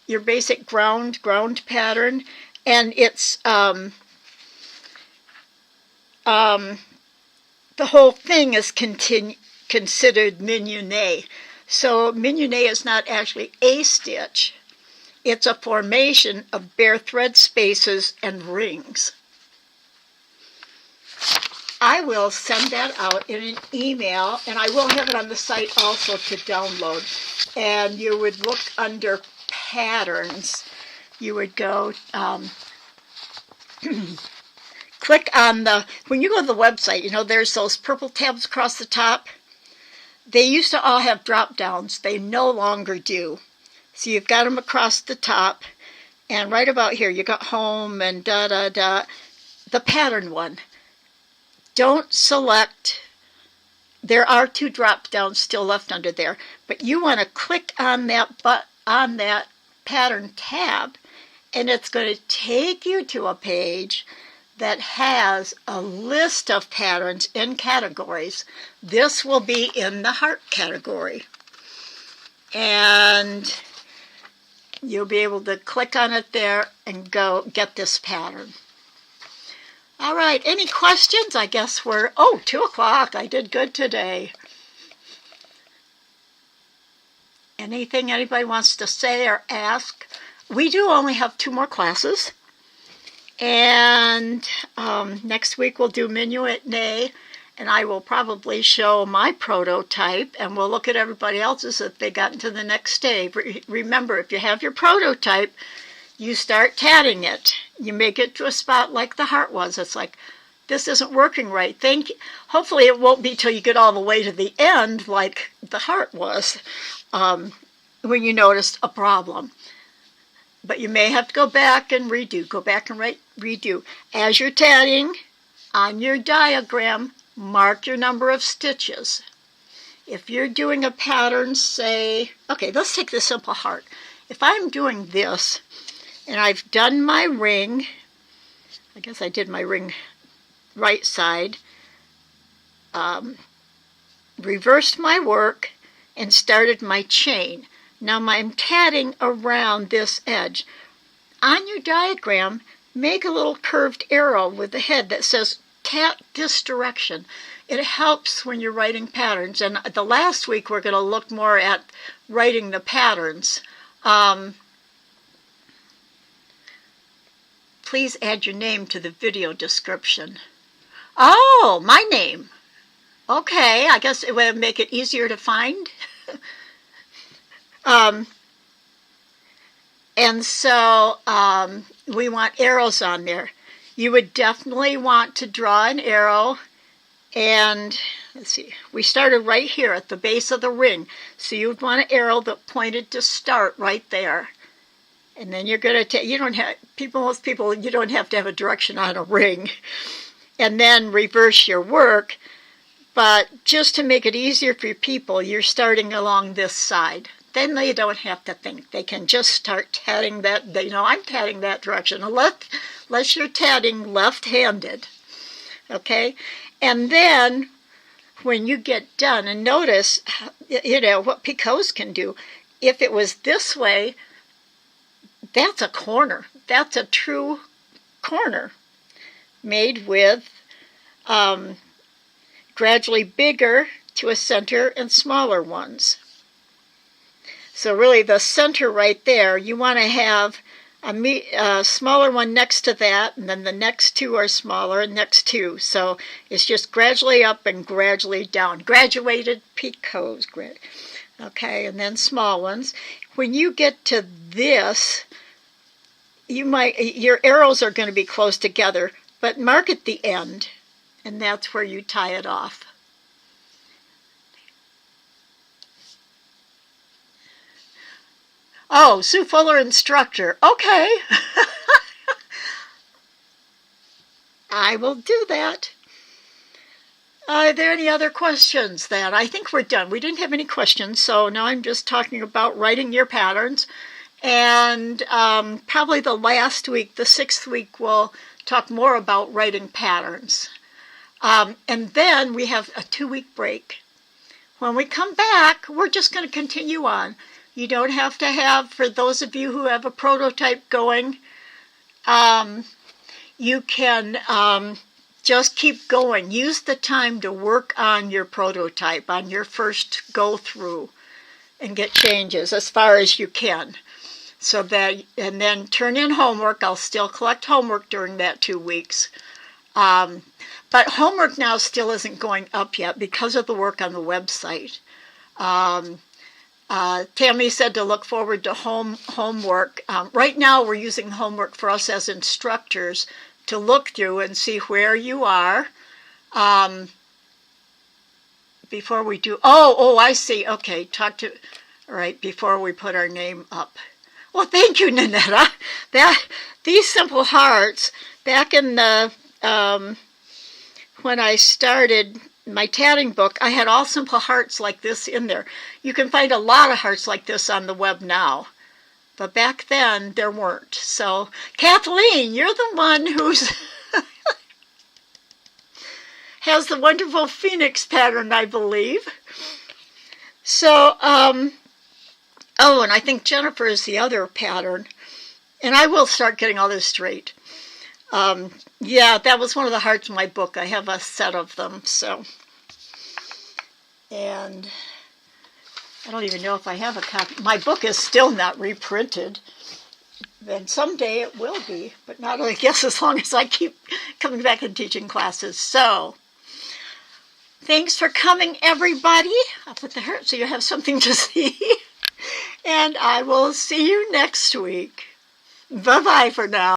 your basic ground pattern, and it's the whole thing is considered Minion. So Minion is not actually a stitch. It's a formation of bare thread spaces and rings. I will send that out in an email, and I will have it on the site also to download. And you would look under patterns. You would go, click on when you go to the website, there's those purple tabs across the top. They used to all have drop downs. They no longer do. So you've got them across the top, and right about here you got home and the pattern one. Don't select there are 2 drop downs still left under there, but you want to click on that pattern tab, and it's going to take you to a page that has a list of patterns in categories. This will be in the heart category. And you'll be able to click on it there and go get this pattern. All right, any questions? I guess we're, 2 o'clock. I did good today. Anything anybody wants to say or ask? We do only have 2 more classes. And next week we'll do Minion, and I will probably show my prototype, and we'll look at everybody else's if they got into the next stage. Remember, if you have your prototype, you start tatting it. You make it to a spot like the heart was. It's like, this isn't working right. Hopefully it won't be till you get all the way to the end like the heart was when you notice a problem. But you may have to go back and redo. Go back and redo. As you're tatting, on your diagram, mark your number of stitches. If you're doing a pattern, say, okay, let's take the simple heart. If I'm doing this, and I've done my ring, I guess I did my ring right side, reversed my work, and started my chain. Now I'm tatting around this edge. On your diagram, make a little curved arrow with the head that says tat this direction. It helps when you're writing patterns. And the last week we're going to look more at writing the patterns. Please add your name to the video description. Oh, my name. Okay, I guess it would make it easier to find. And so we want arrows on there. You would definitely want to draw an arrow, and let's see, we started right here at the base of the ring. So you would want an arrow that pointed to start right there. And then you're going to take, most people, you don't have to have a direction on a ring. And then reverse your work. But just to make it easier for people, you're starting along this side. Then they don't have to think. They can just start tatting that. I'm tatting that direction, unless you're tatting left-handed. Okay? And then when you get done, and notice, what picots can do. If it was this way, that's a corner. That's a true corner made with gradually bigger to a center and smaller ones. So really the center right there, you want to have a smaller one next to that, and then the next 2 are smaller, and next 2. So it's just gradually up and gradually down. Graduated picots. Okay, and then small ones. When you get to this, your arrows are going to be close together, but mark at the end, and that's where you tie it off. Oh, Sue Fuller instructor. Okay. I will do that. Are there any other questions then? I think we're done. We didn't have any questions, so now I'm just talking about writing your patterns. And probably the last week, the 6th week, we'll talk more about writing patterns. And then we have a 2-week break. When we come back, we're just going to continue on. You don't have to have, for those of you who have a prototype going, you can just keep going. Use the time to work on your prototype, on your first go-through, and get changes as far as you can. So that, and then turn in homework. I'll still collect homework during that 2 weeks. But homework now still isn't going up yet because of the work on the website. Tammy said to look forward to homework. Right now we're using homework for us as instructors to look through and see where you are before we do. Oh, I see. Okay, all right, before we put our name up. Well, thank you, Nanetta. These simple hearts, back in the, when I started my tatting book, I had all simple hearts like this in there. You can find a lot of hearts like this on the web now. But back then, there weren't. So, Kathleen, you're the one who's has the wonderful Phoenix pattern, I believe. So, oh, and I think Jennifer is the other pattern. And I will start getting all this straight. Yeah, that was one of the hearts in my book. I have a set of them, so. And I don't even know if I have a copy. My book is still not reprinted. And someday it will be, but not, I guess, as long as I keep coming back and teaching classes. So, thanks for coming, everybody. I'll put the heart so you have something to see. And I will see you next week. Bye-bye for now.